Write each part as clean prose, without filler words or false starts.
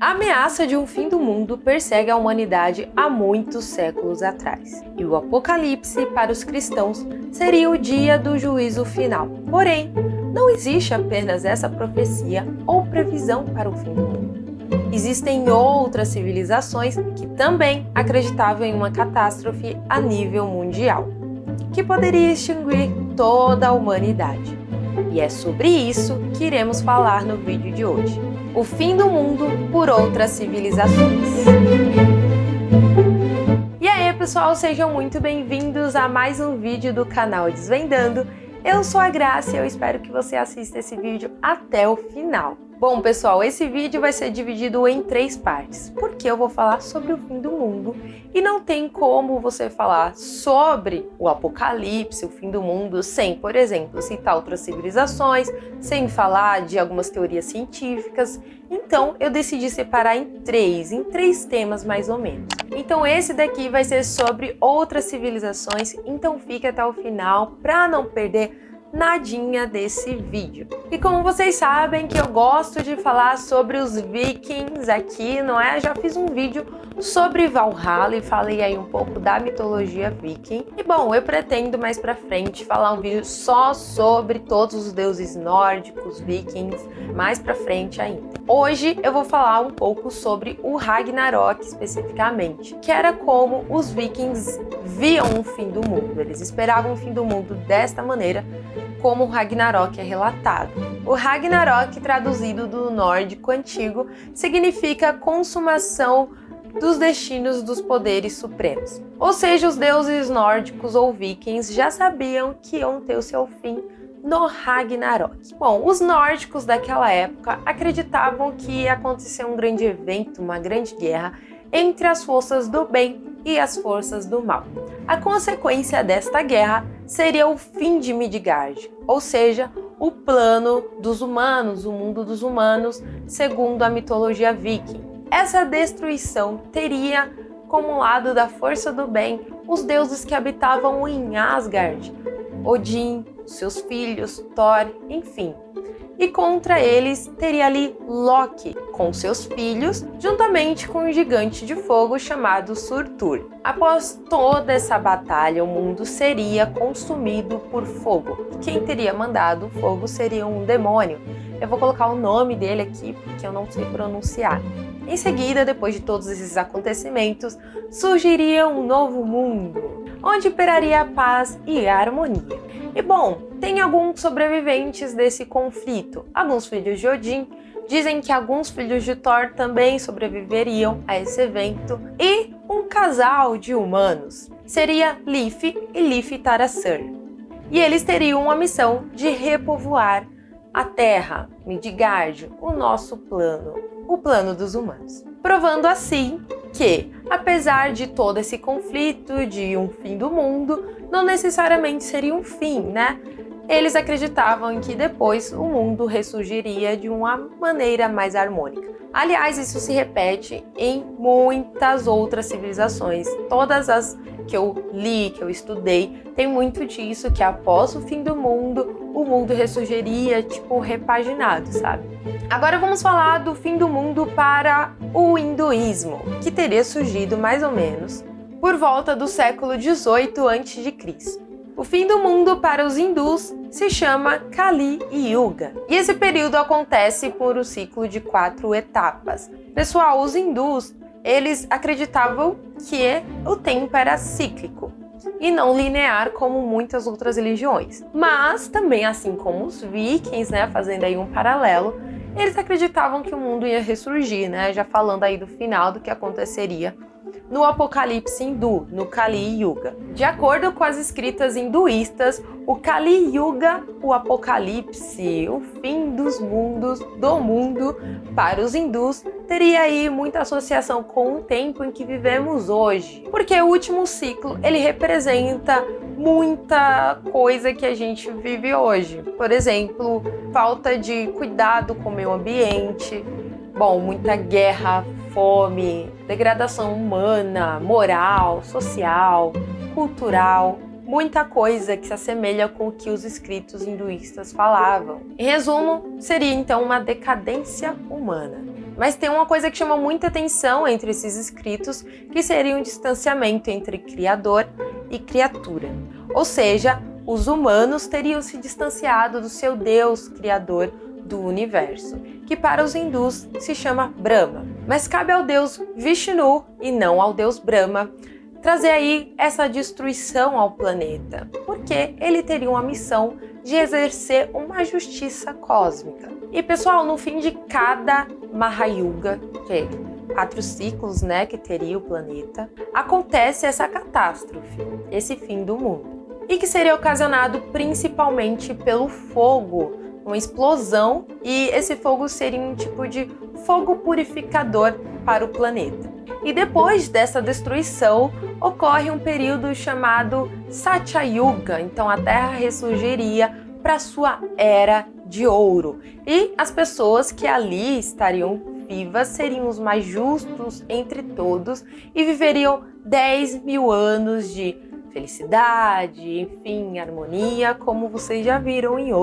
A ameaça de um fim do mundo persegue a humanidade há muitos séculos atrás, e o Apocalipse, para os cristãos, seria o dia do juízo final. Porém, não existe apenas essa profecia ou previsão para o fim do mundo. Existem outras civilizações que também acreditavam em uma catástrofe a nível mundial, que poderia extinguir toda a humanidade. E é sobre isso que iremos falar no vídeo de hoje. O fim do mundo por outras civilizações. E aí, pessoal, sejam muito bem-vindos a mais um vídeo do canal Desvendando. Eu sou a Graça e eu espero que você assista esse vídeo até o final. Bom, pessoal, esse vídeo vai ser dividido em 3 partes, porque eu vou falar sobre o fim do mundo e não tem como você falar sobre o apocalipse, o fim do mundo, sem, por exemplo, citar outras civilizações, sem falar de algumas teorias científicas. Então, eu decidi separar em três temas mais ou menos. Então, esse daqui vai ser sobre outras civilizações, então fique até o final para não perder nadinha desse vídeo. E como vocês sabem que eu gosto de falar sobre os vikings aqui, não é? Já fiz um vídeo sobre Valhalla e falei aí um pouco da mitologia viking. E bom, eu pretendo mais pra frente falar um vídeo só sobre todos os deuses nórdicos, vikings, mais pra frente ainda. Hoje eu vou falar um pouco sobre o Ragnarok especificamente, que era como os vikings viam o fim do mundo. Eles esperavam o fim do mundo desta maneira, como o Ragnarok é relatado. O Ragnarok, traduzido do nórdico antigo, significa consumação dos destinos dos poderes supremos. Ou seja, os deuses nórdicos ou vikings já sabiam que iam ter o seu fim no Ragnarok. Bom, os nórdicos daquela época acreditavam que ia acontecer um grande evento, uma grande guerra entre as forças do bem e as forças do mal. A consequência desta guerra seria o fim de Midgard, ou seja, o plano dos humanos, o mundo dos humanos, segundo a mitologia viking. Essa destruição teria como lado da força do bem os deuses que habitavam em Asgard, Odin, seus filhos, Thor, enfim. E contra eles teria ali Loki, com seus filhos, juntamente com um gigante de fogo chamado Surtur. Após toda essa batalha, o mundo seria consumido por fogo. Quem teria mandado o fogo seria um demônio. Eu vou colocar o nome dele aqui, porque eu não sei pronunciar. Em seguida, depois de todos esses acontecimentos, surgiria um novo mundo, onde imperaria a paz e a harmonia. E bom, tem alguns sobreviventes desse conflito. Alguns filhos de Odin dizem que alguns filhos de Thor também sobreviveriam a esse evento. E um casal de humanos seria Lif e Lif-Tarassur. E eles teriam uma missão de repovoar a Terra, Midgard, o nosso plano, o plano dos humanos. Provando assim que, apesar de todo esse conflito, de um fim do mundo, não necessariamente seria um fim, né? Eles acreditavam em que depois o mundo ressurgiria de uma maneira mais harmônica. Aliás, isso se repete em muitas outras civilizações. Todas as que eu li, que eu estudei, tem muito disso, que após o fim do mundo, o mundo ressurgiria, tipo, repaginado, sabe? Agora vamos falar do fim do mundo para o hinduísmo, que teria surgido mais ou menos por volta do século XVIII a.C. O fim do mundo para os hindus se chama Kali Yuga. E esse período acontece por um ciclo de 4 etapas. Pessoal, os hindus, eles acreditavam que o tempo era cíclico e não linear como muitas outras religiões. Mas também, assim como os vikings, né, fazendo aí um paralelo, eles acreditavam que o mundo ia ressurgir, né, já falando aí do final do que aconteceria no Apocalipse hindu, no Kali Yuga. De acordo com as escritas hinduístas, o Kali Yuga, o Apocalipse, o fim dos mundos, do mundo, para os hindus, teria aí muita associação com o tempo em que vivemos hoje. Porque o último ciclo, ele representa muita coisa que a gente vive hoje. Por exemplo, falta de cuidado com o meio ambiente, bom, muita guerra, fome, degradação humana, moral, social, cultural, muita coisa que se assemelha com o que os escritos hinduístas falavam. Em resumo, seria então uma decadência humana. Mas tem uma coisa que chama muita atenção entre esses escritos, que seria um distanciamento entre criador e criatura. Ou seja, os humanos teriam se distanciado do seu Deus criador do universo, que para os hindus se chama Brahma. Mas cabe ao Deus Vishnu e não ao Deus Brahma trazer aí essa destruição ao planeta, porque ele teria uma missão de exercer uma justiça cósmica. E pessoal, no fim de cada Mahayuga, que é 4 ciclos, né, que teria o planeta, acontece essa catástrofe, esse fim do mundo, e que seria ocasionado principalmente pelo fogo, uma explosão, e esse fogo seria um tipo de fogo purificador para o planeta. E depois dessa destruição, ocorre um período chamado Satyayuga, então a Terra ressurgiria para sua Era de Ouro. E as pessoas que ali estariam vivas seriam os mais justos entre todos e viveriam 10.000 anos de felicidade, enfim, harmonia, como vocês já viram em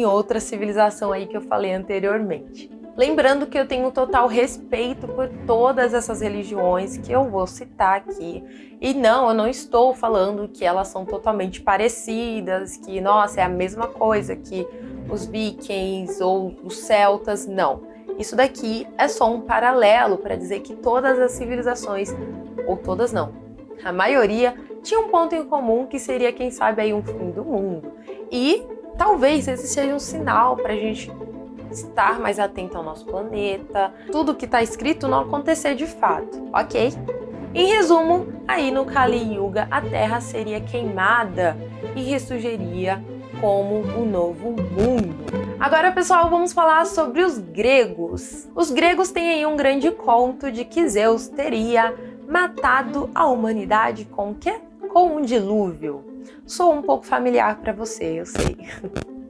outra civilização aí que eu falei anteriormente. Lembrando que eu tenho total respeito por todas essas religiões que eu vou citar aqui. E não, eu não estou falando que elas são totalmente parecidas, que, nossa, é a mesma coisa que os vikings ou os celtas, não. Isso daqui é só um paralelo para dizer que todas as civilizações, ou todas não, a maioria, tinha um ponto em comum que seria, quem sabe, aí um fim do mundo. E talvez esse seja um sinal para a gente estar mais atento ao nosso planeta, tudo que está escrito não acontecer de fato, ok? Em resumo, aí no Kali Yuga a Terra seria queimada e ressurgiria como um novo mundo. Agora, pessoal, vamos falar sobre os gregos. Os gregos têm aí um grande conto de que Zeus teria matado a humanidade com o quê? Com um dilúvio. Sou um pouco familiar para você, eu sei.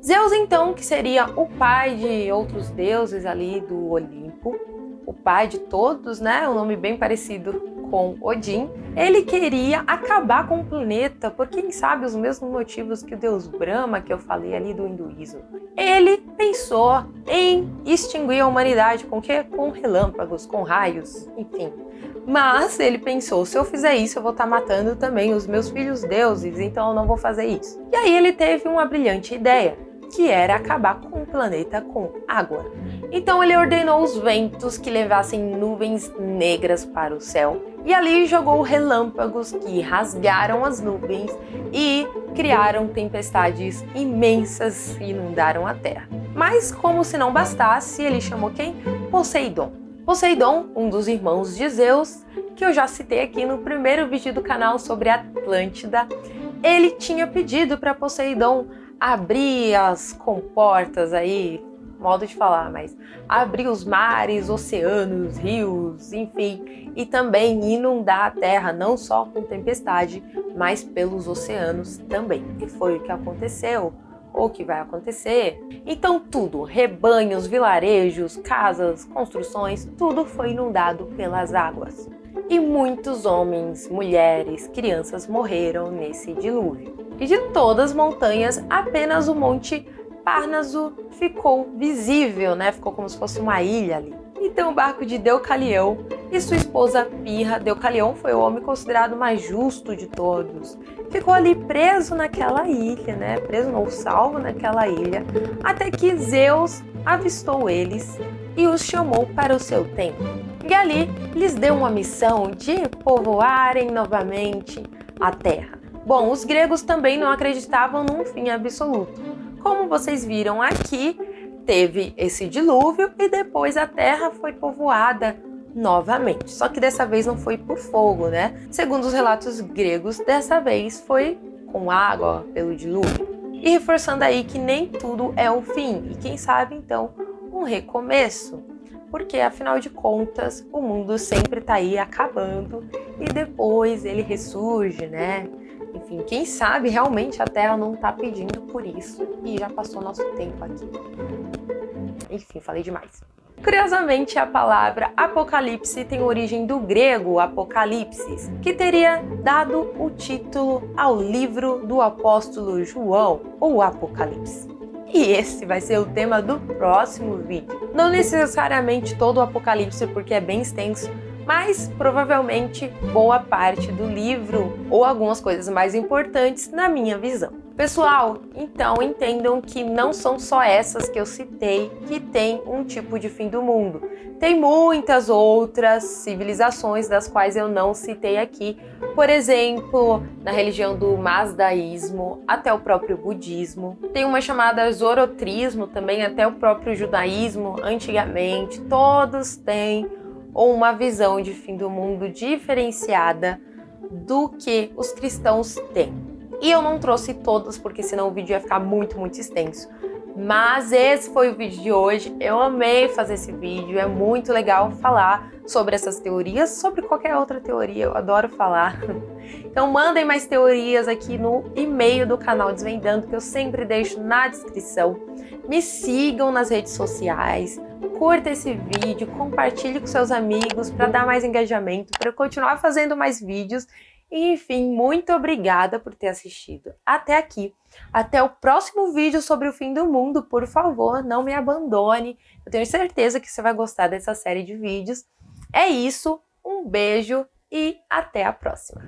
Zeus, então, que seria o pai de outros deuses ali do Olimpo, o pai de todos, né? Um nome bem parecido com Odin. Ele queria acabar com o planeta por, quem sabe, os mesmos motivos que o deus Brahma, que eu falei ali do hinduísmo. Ele pensou em extinguir a humanidade com o quê? Com relâmpagos, com raios, enfim. Mas ele pensou, se eu fizer isso, eu vou estar matando também os meus filhos deuses, então eu não vou fazer isso. E aí ele teve uma brilhante ideia, que era acabar com o planeta com água. Então ele ordenou os ventos que levassem nuvens negras para o céu, e ali jogou relâmpagos que rasgaram as nuvens e criaram tempestades imensas e inundaram a terra. Mas como se não bastasse, ele chamou quem? Poseidon. Poseidon, um dos irmãos de Zeus, que eu já citei aqui no primeiro vídeo do canal sobre Atlântida, ele tinha pedido para Poseidon abrir as comportas aí, modo de falar, mas abrir os mares, oceanos, rios, enfim, e também inundar a terra, não só com tempestade, mas pelos oceanos também. E foi o que aconteceu, ou que vai acontecer. Então tudo, rebanhos, vilarejos, casas, construções, tudo foi inundado pelas águas. E muitos homens, mulheres, crianças morreram nesse dilúvio. E de todas as montanhas, apenas o Monte Parnaso ficou visível, né? Ficou como se fosse uma ilha ali. Então o barco de Deucalião e sua esposa Pirra, Deucalião foi o homem considerado mais justo de todos, ficou ali preso naquela ilha, né? Preso ou salvo naquela ilha, até que Zeus avistou eles e os chamou para o seu templo. E ali lhes deu uma missão de povoarem novamente a terra. Bom, os gregos também não acreditavam num fim absoluto. Como vocês viram aqui, teve esse dilúvio e depois a terra foi povoada novamente. Só que dessa vez não foi por fogo, né? Segundo os relatos gregos, dessa vez foi com água pelo dilúvio. E reforçando aí que nem tudo é um fim e quem sabe então um recomeço. Porque afinal de contas o mundo sempre tá aí acabando e depois ele ressurge, né? Enfim, quem sabe realmente a Terra não tá pedindo por isso e já passou nosso tempo aqui. Enfim, falei demais. Curiosamente, a palavra Apocalipse tem origem do grego Apocalipsis, que teria dado o título ao livro do apóstolo João, ou Apocalipse. E esse vai ser o tema do próximo vídeo. Não necessariamente todo o Apocalipse, porque é bem extenso, mas provavelmente boa parte do livro ou algumas coisas mais importantes na minha visão. Pessoal, então entendam que não são só essas que eu citei que tem um tipo de fim do mundo. Tem muitas outras civilizações das quais eu não citei aqui. Por exemplo, na religião do Mazdaísmo, até o próprio budismo. Tem uma chamada Zoroastrismo também, até o próprio judaísmo, antigamente. Todos têm uma visão de fim do mundo diferenciada do que os cristãos têm. E eu não trouxe todos, porque senão o vídeo ia ficar muito extenso. Mas esse foi o vídeo de hoje. Eu amei fazer esse vídeo, é muito legal falar sobre essas teorias, sobre qualquer outra teoria, eu adoro falar. Então mandem mais teorias aqui no e-mail do canal Desvendando, que eu sempre deixo na descrição. Me sigam nas redes sociais, curta esse vídeo, compartilhe com seus amigos para dar mais engajamento, para eu continuar fazendo mais vídeos. E, enfim, muito obrigada por ter assistido até aqui. Até o próximo vídeo sobre o fim do mundo. Por favor, não me abandone. Eu tenho certeza que você vai gostar dessa série de vídeos. É isso, um beijo e até a próxima.